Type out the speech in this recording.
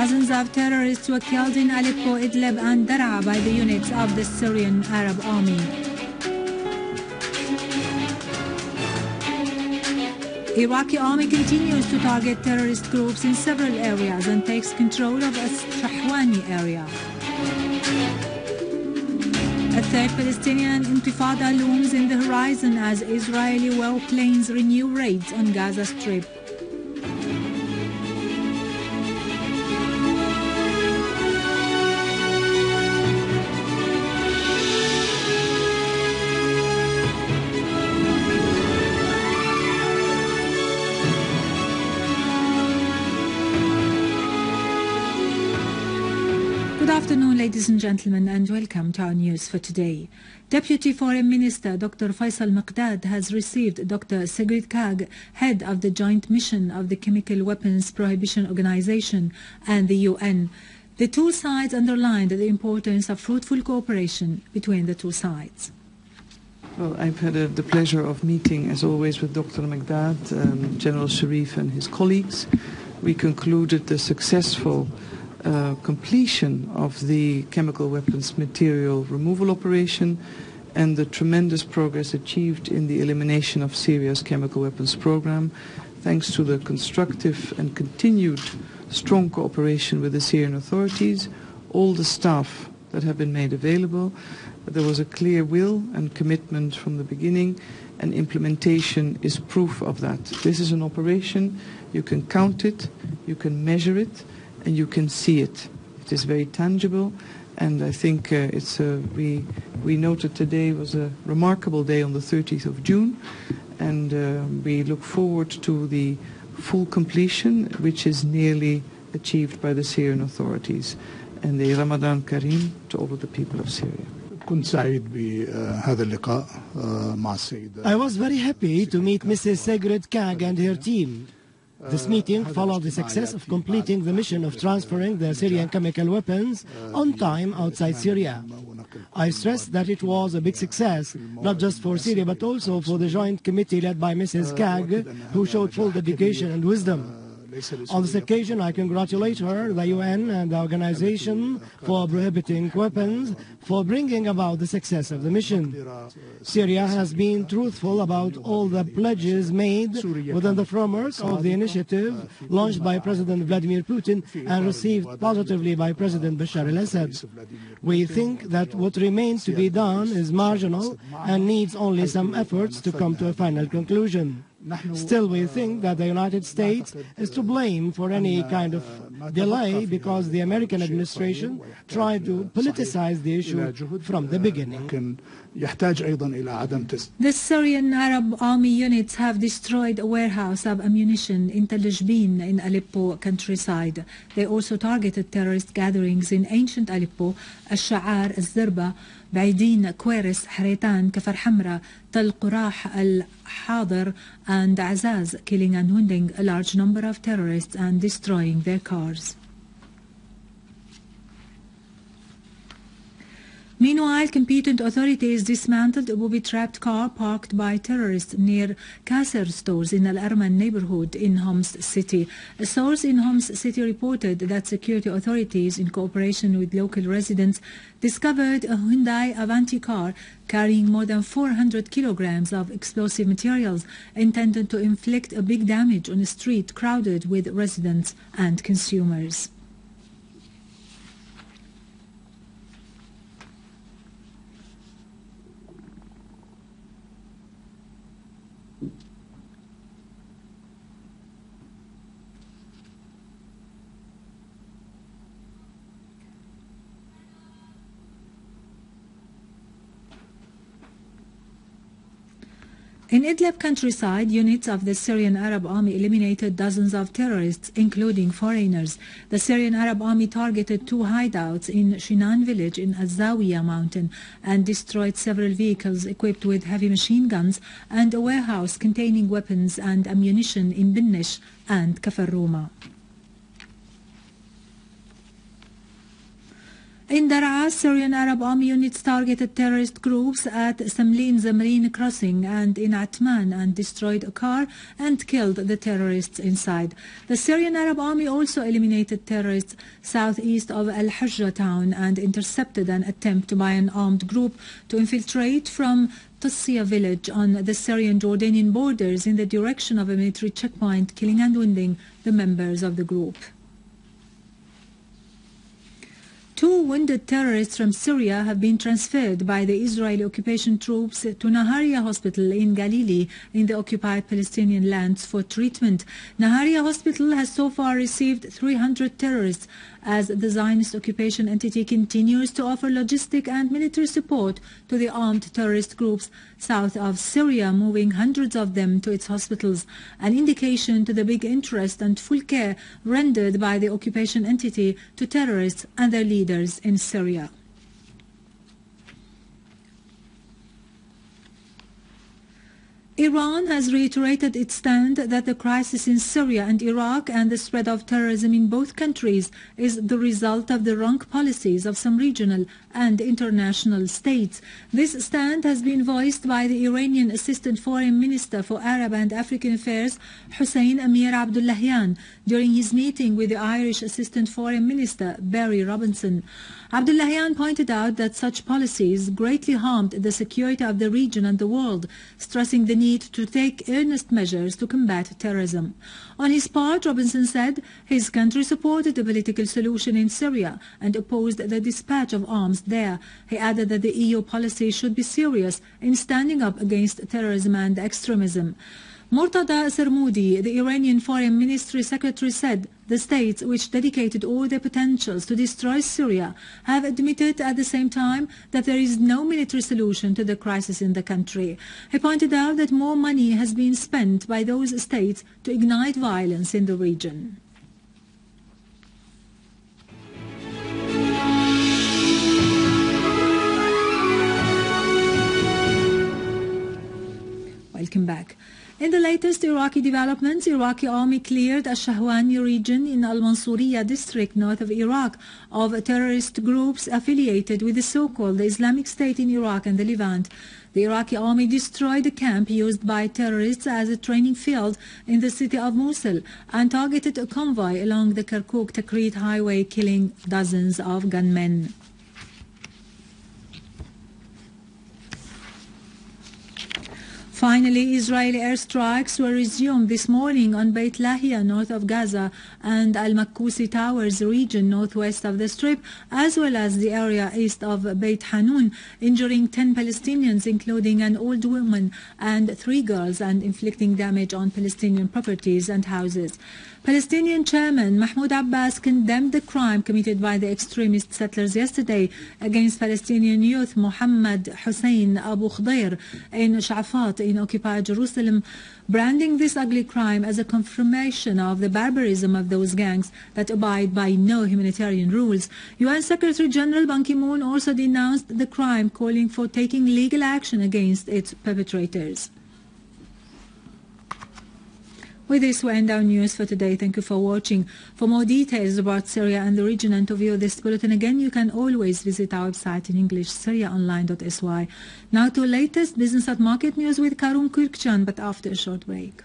Dozens of terrorists were killed in Aleppo, Idleb and Daraa by the units of the Syrian Arab Army. Iraqi army continues to target terrorist groups in several areas and takes control of al-Shahwani area. A third Palestinian intifada looms in the horizon as Israeli warplanes renew raids on Gaza Strip. Good afternoon, ladies and gentlemen, and welcome to our news for today. Deputy Foreign Minister Dr. Faisal Mekdad has received Dr. Sigrid Kaag, head of the Joint Mission of the Chemical Weapons Prohibition Organization and the UN. The two sides underlined the importance of fruitful cooperation between the two sides. Well, I've had the pleasure of meeting, as always, with Dr. Mekdad, General Sharif and his colleagues. We concluded the successful completion of the chemical weapons material removal operation and the tremendous progress achieved in the elimination of Syria's chemical weapons program, thanks to the constructive and continued strong cooperation with the Syrian authorities, all the staff that have been made available. There was a clear will and commitment from the beginning, and implementation is proof of that. This is an operation, you can count it, you can measure it, and you can see it. It is very tangible, and I think we noted today was a remarkable day on the 30th of June, and we look forward to the full completion, which is nearly achieved by the Syrian authorities. And the Ramadan Kareem to all of the people of Syria. I was very happy to meet Mrs. Sigrid Kaag and her team. This meeting followed the success of completing the mission of transferring the Syrian chemical weapons on time outside Syria. I stressed that it was a big success, not just for Syria, but also for the Joint Committee led by Mrs. Kaag, who showed full dedication and wisdom. On this occasion, I congratulate her, the UN and the organization for prohibiting weapons, for bringing about the success of the mission. Syria has been truthful about all the pledges made within the framework of the initiative launched by President Vladimir Putin and received positively by President Bashar al-Assad. We think that what remains to be done is marginal and needs only some efforts to come to a final conclusion. Still, we think that the United States is to blame for any kind of delay because the American administration tried to politicize the issue from the beginning. The Syrian Arab army units have destroyed a warehouse of ammunition in Tel Jbin in Aleppo countryside. They also targeted terrorist gatherings in ancient Aleppo, al-Sha'ar, al-Zirba, بعيدين كويرس حريتان كفر حمراء تل قراح الحاضر and Azaz, killing and wounding a large number of terrorists and destroying their cars. Meanwhile, competent authorities dismantled a booby-trapped car parked by terrorists near Qasr stores in Al-Arman neighborhood in Homs city. A source in Homs city reported that security authorities, in cooperation with local residents, discovered a Hyundai Avanti car carrying more than 400 kilograms of explosive materials intended to inflict a big damage on a street crowded with residents and consumers. In Idleb countryside, units of the Syrian Arab Army eliminated dozens of terrorists, including foreigners. The Syrian Arab Army targeted two hideouts in Shinan village in Al-Zawiya mountain and destroyed several vehicles equipped with heavy machine guns and a warehouse containing weapons and ammunition in Binnish and Kafar Ruma. In Daraa, Syrian Arab army units targeted terrorist groups at Samlin Zamreen crossing and in Atman and destroyed a car and killed the terrorists inside. The Syrian Arab army also eliminated terrorists southeast of Al-Hajra town and intercepted an attempt by an armed group to infiltrate from Tassiya village on the Syrian-Jordanian borders in the direction of a military checkpoint, killing and wounding the members of the group. 2 wounded terrorists from Syria have been transferred by the Israeli occupation troops to Naharia Hospital in Galilee in the occupied Palestinian lands for treatment. Naharia Hospital has so far received 300 terrorists as the Zionist occupation entity continues to offer logistic and military support to the armed terrorist groups south of Syria, moving hundreds of them to its hospitals, an indication to the big interest and full care rendered by the occupation entity to terrorists and their leaders in Syria. Iran has reiterated its stand that the crisis in Syria and Iraq and the spread of terrorism in both countries is the result of the wrong policies of some regional and international states. This stand has been voiced by the Iranian Assistant Foreign Minister for Arab and African Affairs, Hussein Amir Abdullahian, during his meeting with the Irish Assistant Foreign Minister, Barry Robinson. Abdullahian pointed out that such policies greatly harmed the security of the region and the world, stressing the need to take earnest measures to combat terrorism. On his part, Robinson said his country supported a political solution in Syria and opposed the dispatch of arms there. He added that the EU policy should be serious in standing up against terrorism and extremism. Murtada Sarmoudi, the Iranian Foreign Ministry Secretary, said the states which dedicated all their potentials to destroy Syria have admitted at the same time that there is no military solution to the crisis in the country. He pointed out that more money has been spent by those states to ignite violence in the region. Welcome back. In the latest Iraqi developments, Iraqi army cleared al-Shahwani region in al-Mansouriya district north of Iraq of terrorist groups affiliated with the so-called Islamic State in Iraq and the Levant. The Iraqi army destroyed a camp used by terrorists as a training field in the city of Mosul and targeted a convoy along the Kirkuk-Tikrit highway, killing dozens of gunmen. Finally, Israeli airstrikes were resumed this morning on Beit Lahia, north of Gaza, and Al-Makousi Towers region, northwest of the Strip, as well as the area east of Beit Hanun, injuring 10 Palestinians, including an old woman and 3 girls, and inflicting damage on Palestinian properties and houses. Palestinian chairman Mahmoud Abbas condemned the crime committed by the extremist settlers yesterday against Palestinian youth Mohammed Hussein Abu Khdair in Shafat in occupied Jerusalem, branding this ugly crime as a confirmation of the barbarism of those gangs that abide by no humanitarian rules. UN Secretary General Ban Ki-moon also denounced the crime, calling for taking legal action against its perpetrators. With this, we end our news for today. Thank you for watching. For more details about Syria and the region and to view this bulletin again, you can always visit our website in English, syriaonline.sy. Now to latest business at market news with Karun Kirkchan, but after a short break.